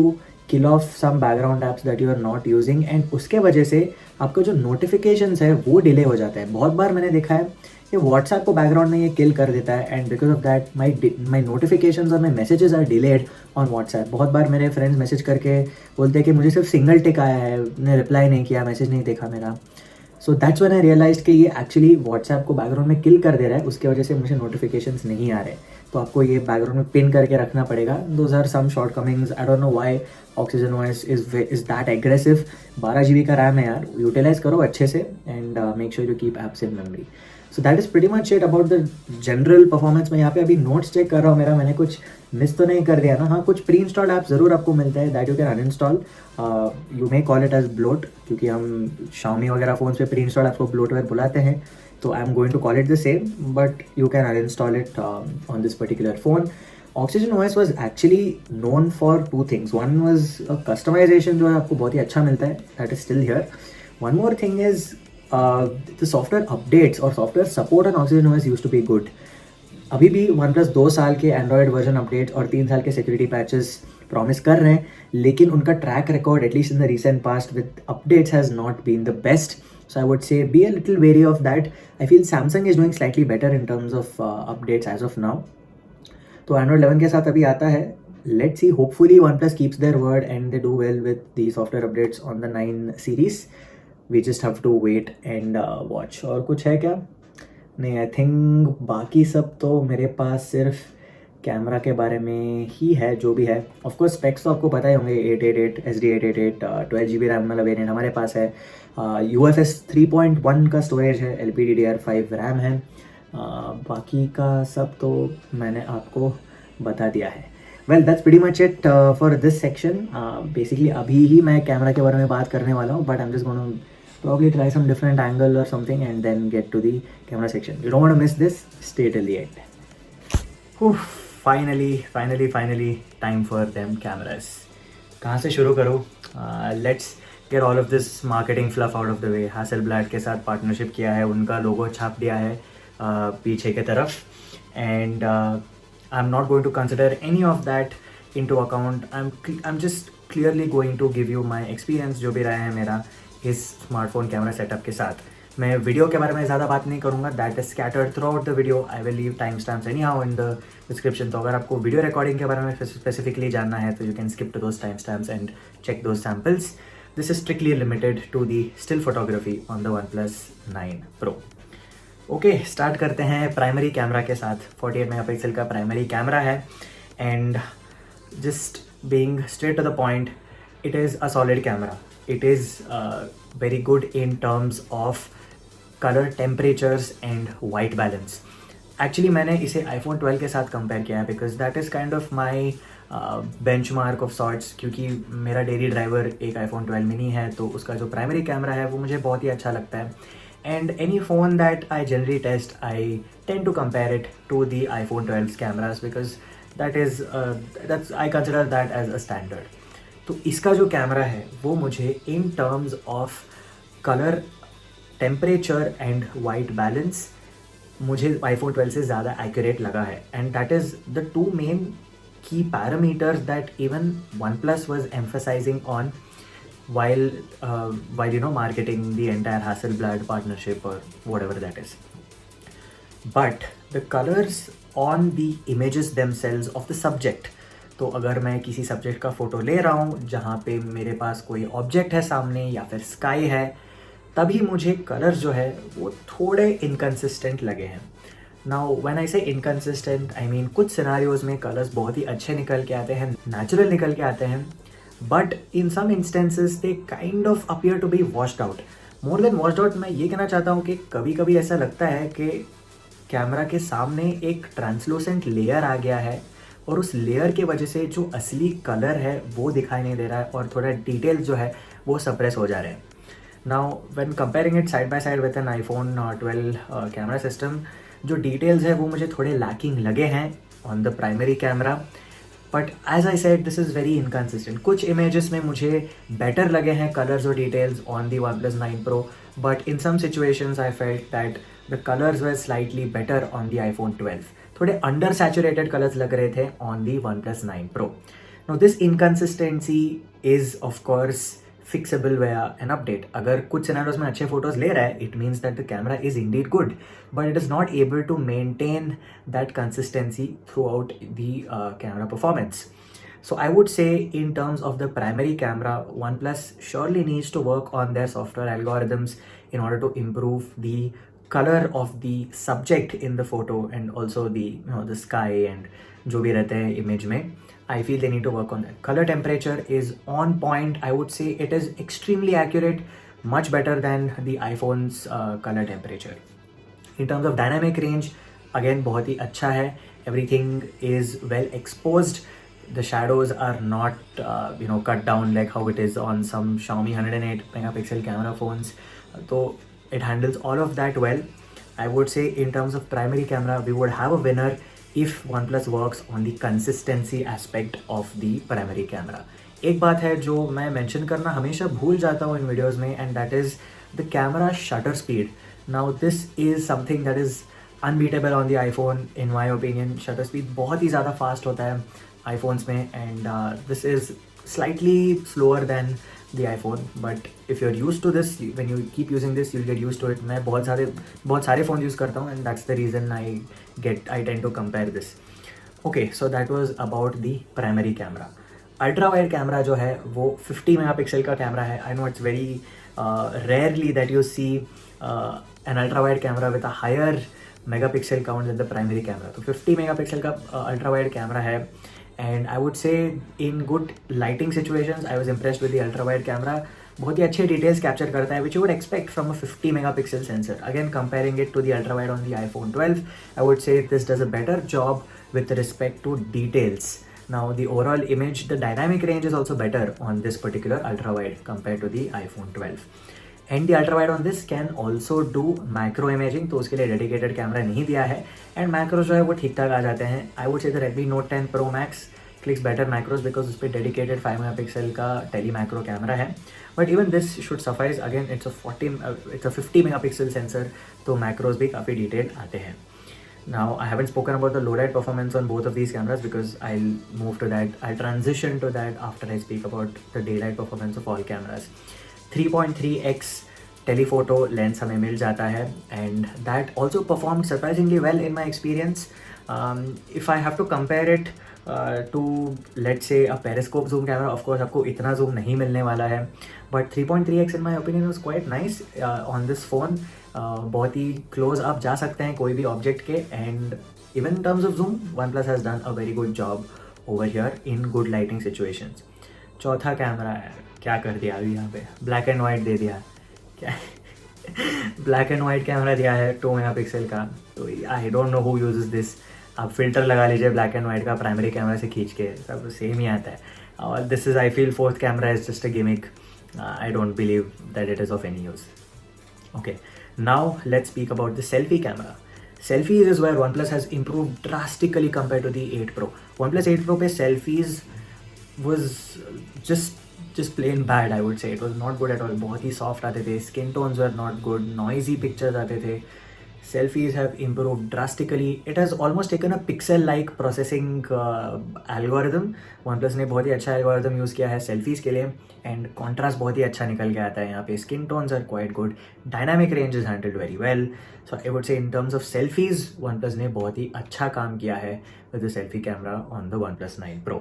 kill off some background apps that you are not using, and उसके वजह से आपका जो नोटिफिकेशंस है वो डिले हो जाता है. बहुत बार मैंने देखा है कि व्हाट्सएप को बैकग्राउंड में ये किल कर देता है, and because of that my notifications और my messages are delayed on WhatsApp. बहुत बार मेरे फ्रेंड्स मैसेज करके बोलते हैं कि मुझे सिर्फ सिंगल टिक आया है, ने रिप्लाई नहीं किया, मैसेज नहीं देखा मेरा. So that's when I realized कि ये एक्चुअली व्हाट्सएप को बैकग्राउंड में किल कर दे रहा है, उसके वजह से मुझे नोटिफिकेशंस नहीं आ रहे. तो आपको ये बैकग्राउंड में पिन करके रखना पड़ेगा. Those are some shortcomings. I don't know why Oxygen OS is that aggressive. 12 GB का रैम है यार, यूटिलाइज करो अच्छे से and make sure you keep apps in memory. So that is pretty much it about the general performance. मैं यहाँ पे अभी नोट्स चेक कर रहा हूँ मेरा, मैंने कुछ मिस तो नहीं कर दिया ना. हाँ, कुछ प्री इंस्टॉल्ड ऐप ज़रूर आपको मिलता है that you can uninstall. You may call it as bloat, क्योंकि हम Xiaomi वगैरह फ़ोन्स पे प्री इंस्टॉल्ड ऐप्स को ब्लोटवेयर बुलाते हैं. So I'm going to call it the same, but you can uninstall it on this particular phone. Oxygen OS was actually known for two things. One was a customization जो है आपको बहुत ही अच्छा मिलता है, that is still here. One more thing is the software updates or software support on Oxygen OS used to be good. अभी भी OnePlus 2 साल के एंड्रॉयड वर्जन अपडेट्स और 3 साल के सिक्योरिटी पैचेस प्रॉमिस कर रहे हैं, लेकिन उनका track record at least in the recent past with updates has not been the best. So I would say be a little wary of that. I feel Samsung is doing slightly better in terms of updates as of now. तो Android 11 के साथ अभी आता है. Let's see. Hopefully OnePlus keeps their word and they do well with the software updates on the 9 series. We just have to wait and watch. और कुछ है क्या? नहीं, I think बाकी सब तो मेरे पास सिर्फ कैमरा के बारे में ही है जो भी है. ऑफकोर्स स्पेक्स तो आपको पता ही होंगे. 888 SD 888 12 GB रैम वाला वेरिएंट हमारे पास है. UFS 3.1 का स्टोरेज है. LPDDR5 रैम है. बाकी का सब तो मैंने आपको बता दिया है. Well that's pretty much it for this section. Basically अभी ही मैं कैमरा के बारे में बात करने वाला हूँ, but I am just gonna probably try some different angle or something and then get to the camera section. You don't want to miss this. Stay till the end. Finally, time for them cameras. कहाँ से शुरू करूँ? Let's get all of this marketing fluff out of the way. Hasselblad के साथ पार्टनरशिप किया है, उनका लोगो छाप दिया है पीछे के तरफ, and I'm not going to consider any of that into account. I'm just clearly going to give you my experience जो भी रहा है मेरा इस स्मार्टफोन कैमरा सेटअप के साथ. मैं वीडियो के बारे में ज़्यादा बात नहीं करूँगा. That is scattered through out the video. I will leave time stamps any how in the description. तो अगर आपको वीडियो रिकॉर्डिंग के बारे में स्पेसिफिकली जानना है तो you can skip to those time stamps and check those samples. This is strictly limited to the still photography on the OnePlus 9 Pro. Okay, start करते हैं प्राइमरी कैमरा के साथ. 48 मेगापिक्सल का प्राइमरी कैमरा है, and just being straight to the point, it is a solid camera. It is very good in terms of color temperatures and white balance. Actually मैंने इसे iPhone 12 के साथ कंपेयर किया है because that is kind of my benchmark of sorts, क्योंकि मेरा डेली ड्राइवर एक iPhone 12 मिनी है, तो उसका जो प्राइमरी कैमरा है वो मुझे बहुत ही अच्छा लगता है. And any phone that I generally test I tend to compare it to the iPhone 12 cameras because that's I consider that as a standard. तो इसका जो कैमरा है वो मुझे in terms of colour, temperature and white balance मुझे iPhone 12 से ज़्यादा एक्यूरेट लगा है. And that is the two main key parameters that even OnePlus was emphasizing on while marketing the entire Hasselblad partnership or whatever that is. But the colors on the images themselves of the subject, तो अगर मैं किसी सब्जेक्ट का फ़ोटो ले रहा हूँ जहाँ पे मेरे पास कोई ऑब्जेक्ट है सामने या फिर स्काई है, तभी मुझे कलर्स जो है वो थोड़े इनकन्सिस्टेंट लगे हैं. नाउ व्हेन आई से इनकन्सिस्टेंट आई मीन कुछ सिनारियोज में कलर्स बहुत ही अच्छे निकल के आते हैं, नेचुरल निकल के आते हैं, but in some instances they kind of appear to be washed out. More than washed out मैं ये कहना चाहता हूँ कि कभी कभी ऐसा लगता है कि कैमरा के सामने एक ट्रांसलूसेंट लेयर आ गया है और उस लेयर की वजह से जो असली कलर है वो दिखाई नहीं दे रहा है और थोड़ा डिटेल्स जो है वो सप्रेस हो जा रहे हैं. Now when comparing it side by side with an iPhone 12 camera system, जो डिटेल्स है वो मुझे थोड़े लैकिंग लगे हैं on the primary camera. But as I said this is very inconsistent. कुछ इमेजेस में मुझे बेटर लगे हैं कलर्स और details on the OnePlus 9 Pro, but in some situations I felt that the colours were slightly better on the iPhone 12. थोड़े अंडर सैचुरेटेड कलर्स लग रहे थे on the OnePlus 9 Pro. Now this inconsistency is of course fixable via an update. अगर कुछ सिनेरियोज में अच्छे फोटोज ले रहा है, it means that the camera is indeed good, but it is not able to maintain that consistency throughout the camera performance. So I would say in terms of the primary camera, OnePlus surely needs to work on their software algorithms in order to improve the color of the subject in the photo and also the the sky and जो भी रहते हैं image में. I feel they need to work on that. Color temperature is on point. I would say it is extremely accurate, much better than the iPhone's color temperature. In terms of dynamic range, again बहुत ही अच्छा है. Everything is well exposed. The shadows are not cut down like how it is on some Xiaomi 108 megapixel camera phones. So it handles all of that well. I would say in terms of primary camera, we would have a winner if OnePlus works on the consistency aspect of the primary camera. एक बात है जो मैं मेंशन करना हमेशा भूल जाता हूँ इन वीडियोस में, and that is the camera shutter speed. Now this is something that is unbeatable on the iPhone in my opinion. Shutter speed बहुत ही ज़्यादा fast होता है iPhones में, and this is slightly slower than the iPhone, but if you're used to this, when you keep using this, you'll get used to it. मैं बहुत सारे फ़ोन यूज़ करता हूँ, and that's the reason I tend to compare this. Okay, so that was about the primary camera. Ultra wide camera जो है वो 50 मेगापिक्सल का कैमरा है. I know it's very rarely that you see an ultra wide camera with a higher megapixel count than the primary camera. तो 50 मेगापिक्सल का ultra wide कैमरा है. And I would say in good lighting situations, I was impressed with the ultra wide camera. बहुत ही अच्छे डिटेल्स कैप्चर करता है, which you would expect from a 50 megapixel sensor. Again, comparing it to the ultra wide on the iPhone 12, I would say this does a better job with respect to details. Now, the overall image, the dynamic range is also better on this particular ultra wide compared to the iPhone 12. And the ultra wide on this can also do macro imaging, तो उसके लिए डेडिकेटेड कैमरा नहीं दिया है, एंड मैक्रोज जो है वो ठीक ठाक आ जाते हैं. आई would say the Redmi Note 10 Pro Max clicks better macros because उस पर डेडिकेटेड 5 मेगापिक्सल का टेली मैक्रो कैमरा है, but even this should suffice. Again it's a 50 megapixel sensor, तो मैक्रोज भी काफ़ी डिटेल्ड आते हैं. Now, I haven't spoken about the low light performance on both of these cameras because I'll move to that. I'll transition to that after I speak about the daylight performance of all cameras. 3.3x telephoto lens हमें मिल जाता है, and that also performed surprisingly well in my experience. If I have to compare it to let's say a periscope zoom camera, of course आपको इतना zoom नहीं मिलने वाला है, but 3.3x in my opinion was quite nice on this phone. बहुत ही क्लोज आप जा सकते हैं कोई भी ऑब्जेक्ट के, and even in terms of zoom OnePlus has done a very good job over here in good lighting situations. चौथा कैमरा है, क्या कर दिया अभी यहाँ पे, ब्लैक एंड वाइट दे दिया क्या. ब्लैक एंड वाइट कैमरा दिया है 2 मेगापिक्सल का, तो आई don't know who uses this. आप फिल्टर लगा लीजिए ब्लैक एंड वाइट का प्राइमरी कैमरा से खींच के, सब सेम ही आता है। और this is I feel fourth camera is just a gimmick. I don't believe that it is of any use. Okay, now let's speak about the selfie camera. Selfies is where OnePlus has improved drastically compared to the 8 Pro. OnePlus 8 Pro पे selfies was just plain bad, I would say. It was not good at all. बहुत ही soft आते थे, skin tones were not good, noisy pictures आते थे. Selfies have improved drastically. It has almost taken a pixel-like processing algorithm. OnePlus ने बहुत ही अच्छा algorithm use किया है selfies के लिए, and contrast बहुत ही अच्छा निकल के आता है यहाँ पे. Skin tones are quite good. Dynamic range is handled very well. So I would say in terms of selfies, OnePlus ने बहुत ही अच्छा काम किया है with the selfie camera on the OnePlus 9 Pro.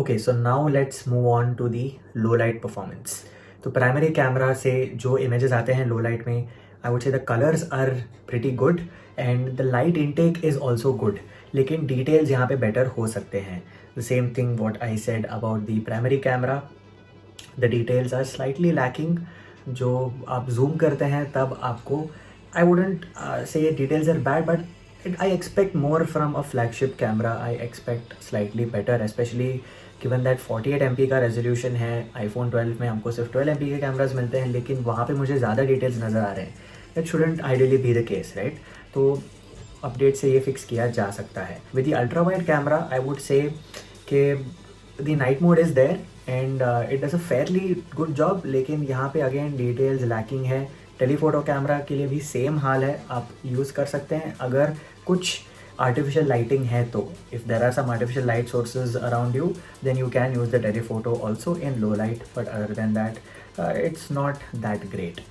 Okay, so now let's move on to the low light performance. तो primary camera से जो images आते हैं low light में, I would say the colors are pretty good and the light intake is also good. लेकिन details यहाँ पे better हो सकते हैं. The same thing what I said about the primary camera. The details are slightly lacking. जो आप zoom करते हैं तब आपको, I wouldn't say details are bad, but I expect more from a flagship camera. I expect slightly better, especially given that 48 MP का रेजोल्यूशन है. iPhone 12 में हमको सिर्फ 12 MP के कैमराज मिलते हैं, लेकिन वहाँ पे मुझे ज़्यादा डिटेल्स नज़र आ रहे हैं. That shouldn't ideally be the case, right? तो अपडेट से ये फिक्स किया जा सकता है. With the ultra wide camera, I would say कि the night mode is there and it does a fairly good job, लेकिन यहाँ पे again details lacking है. टेलीफोटो कैमरा के लिए भी सेम हाल है, आप यूज़ कर सकते हैं अगर कुछ artificial lighting है तो. If there are some artificial light sources around you, then you can use the telephoto also in low light, but other than that, it's not that great.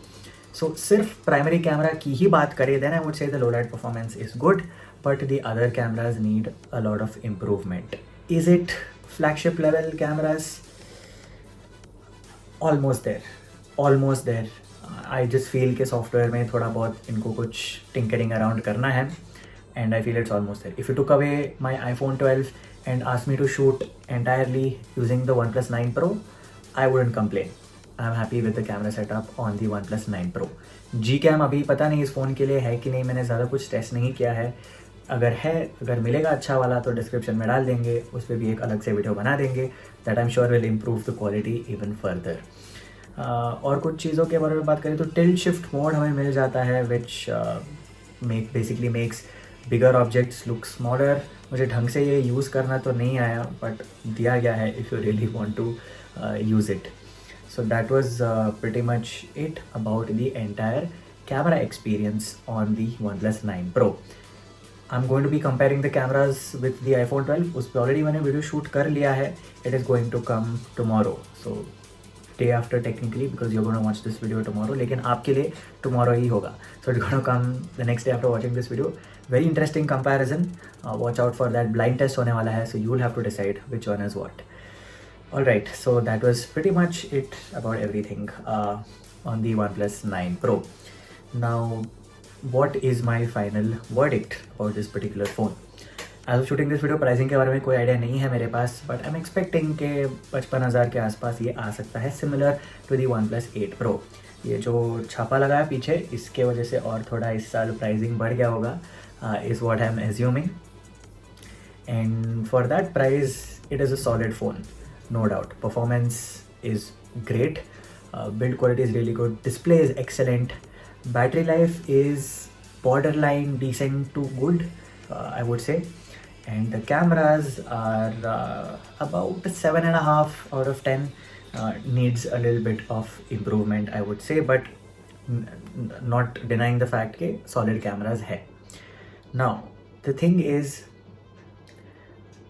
So सिर्फ primary camera की ही बात करें, then I would say the low light performance is good, but the other cameras need a lot of improvement. Is it flagship level cameras? Almost there, almost there. I just feel कि सॉफ्टवेयर में थोड़ा बहुत इनको कुछ टिंकरिंग अराउंड करना है, and I feel it's almost there. If you took away my iPhone 12 and asked me to shoot entirely using the OnePlus 9 Pro, I wouldn't complain. I'm happy with the camera setup on the OnePlus 9 Pro. Gcam अभी पता नहीं इस फ़ोन के लिए है कि नहीं, मैंने ज़्यादा कुछ टेस्ट नहीं किया है. अगर मिलेगा अच्छा वाला तो डिस्क्रिप्शन में डाल देंगे, उस पर भी एक अलग से वीडियो बना देंगे. That I am sure will improve the quality even further. और कुछ चीज़ों के बारे में बात करें तो टिल्ट शिफ्ट मोड हमें मिल जाता है, which basically makes bigger objects look smaller. मुझे ढंग से ये यूज़ करना तो नहीं आया, बट दिया गया है if you really want to use it. So that was pretty much it about the entire camera experience on the OnePlus 9 Pro. I'm going to be comparing the cameras with the iPhone 12. उस पर ऑलरेडी मैंने वीडियो शूट कर लिया है. It is going to come tomorrow. So day after technically, because you're going to watch this video tomorrow. लेकिन आपके लिए tomorrow ही होगा. So it's going to come the next day after watching this video. Very interesting comparison. Watch out for that blind test होने वाला है. So you will have to decide which one is what. Alright, so that was pretty much it about everything on the OnePlus 9 Pro. Now, what is my final verdict about this particular phone? As of shooting this video, pricing के बारे में कोई आइडिया नहीं है मेरे पास, but I'm expecting कि 55,000 के आसपास ये आ सकता है, similar to the OnePlus 8 Pro. ये जो छापा लगा है पीछे, इसके वजह से और थोड़ा इस साल प्राइसिंग बढ़ गया होगा, is what I'm assuming. And for that price, it is a solid phone. No doubt. Performance is great. Build quality is really good. Display is excellent. Battery life is borderline decent to good, I would say. And the cameras are about 7.5 out of 10. Needs a little bit of improvement, I would say, but not denying the fact that solid cameras hai. Now, the thing is,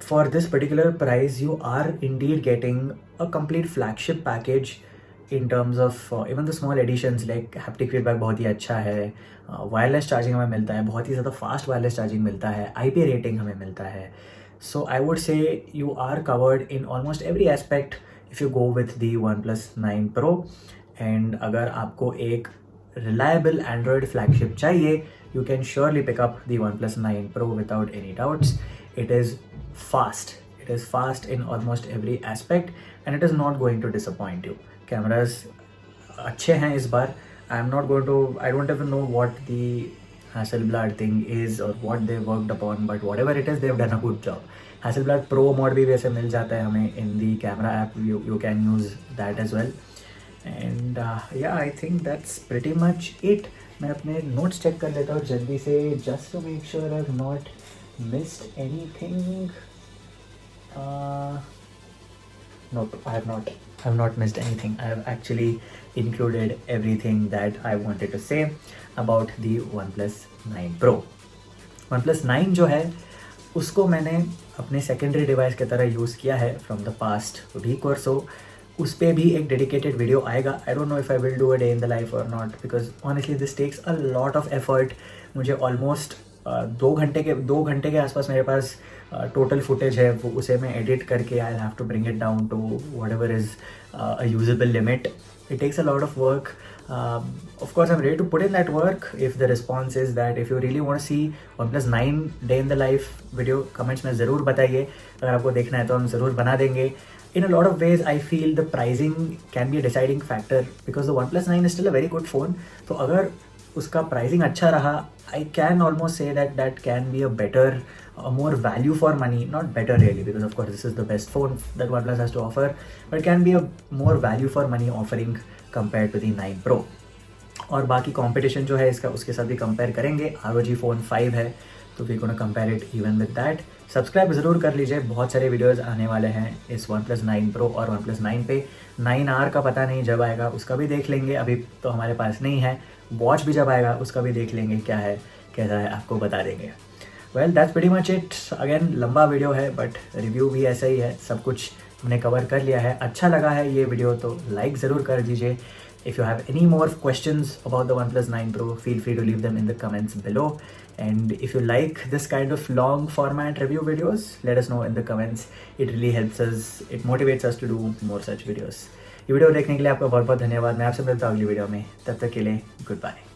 for this particular price, you are indeed getting a complete flagship package in terms of even the small additions like haptic feedback बहुत ही अच्छा है, वायरलेस चार्जिंग हमें मिलता है, बहुत ही ज़्यादा फास्ट वायरलेस चार्जिंग मिलता है, IP रेटिंग हमें मिलता है. So I would say you are covered in almost every aspect if you go with the OnePlus 9 Pro. And अगर आपको एक reliable Android flagship चाहिए, you can surely pick up the OnePlus 9 Pro without any doubts. It is fast. It is fast in almost every aspect and it is not going to disappoint you. Cameras अच्छे हैं इस बार. I'm not going to, I don't even know what the Hasselblad thing is or what they worked upon, but whatever it is, they've done a good job. Hasselblad Pro mod भी वैसे मिल जाता है हमें in the camera app. You can use that as well. And yeah, I think that's pretty much it. मैं अपने notes check कर लेता हूँ जल्दी से, just to make sure I've not missed anything. Nope, I have not missed anything. I have actually included everything that I wanted to say about the OnePlus 9 Pro. OnePlus 9 जो है उसको मैंने अपने सेकेंडरी डिवाइस की तरह यूज़ किया है फ्रॉम द पास्ट वीक और सो. उस पर भी एक डेडिकेटेड वीडियो आएगा. I don't know if I will do a day in the life और not, because honestly this takes a lot of effort. मुझे ऑलमोस्ट 2 घंटे के आसपास मेरे पास टोटल फुटेज है. वो उसे मैं एडिट करके I have to bring it down to whatever is a usable limit. It takes a lot of work. Of course, I'm ready to put in that work if the response is that. If you really want to see OnePlus 9 day in the life video, comments में ज़रूर बताइए. अगर आपको देखना है तो हम ज़रूर बना देंगे. In a lot of ways, I feel the pricing can be a deciding factor because the OnePlus 9 is still a very good phone. तो अगर उसका pricing अच्छा रहा, I can almost say that that can be a better, a more value for money, not better really, because of course this is the best phone that OnePlus has to offer, but it can be a more value for money offering compared to the 9 Pro. और बाकी competition जो है इसका उसके साथ भी compare करेंगे. ROG Phone 5 है तो we're gonna compare it even with that. Subscribe ज़रूर कर लीजिए, बहुत सारे वीडियोस आने वाले हैं इस OnePlus 9 Pro और OnePlus 9 पे. 9R का पता नहीं जब आएगा, उसका भी देख लेंगे. अभी तो हमारे पास नहीं है. वॉच भी जब आएगा उसका भी देख लेंगे क्या है कैसा है, आपको बता देंगे. Well that's pretty much it. Again लंबा वीडियो है बट रिव्यू भी ऐसा ही है. सब कुछ हमने कवर कर लिया है. अच्छा लगा है ये वीडियो तो लाइक ज़रूर कर दीजिए. If you have any more questions about the OnePlus 9 Pro, feel free to leave them in the comments below. And if you like this kind of long format review videos, let us know in the comments. It really helps us, it motivates us to do more such videos. ये वीडियो देखने के लिए आपका बहुत बहुत धन्यवाद. मैं आपसे मिलता हूँ अगली वीडियो में. तब तक के लिए गुड बाय.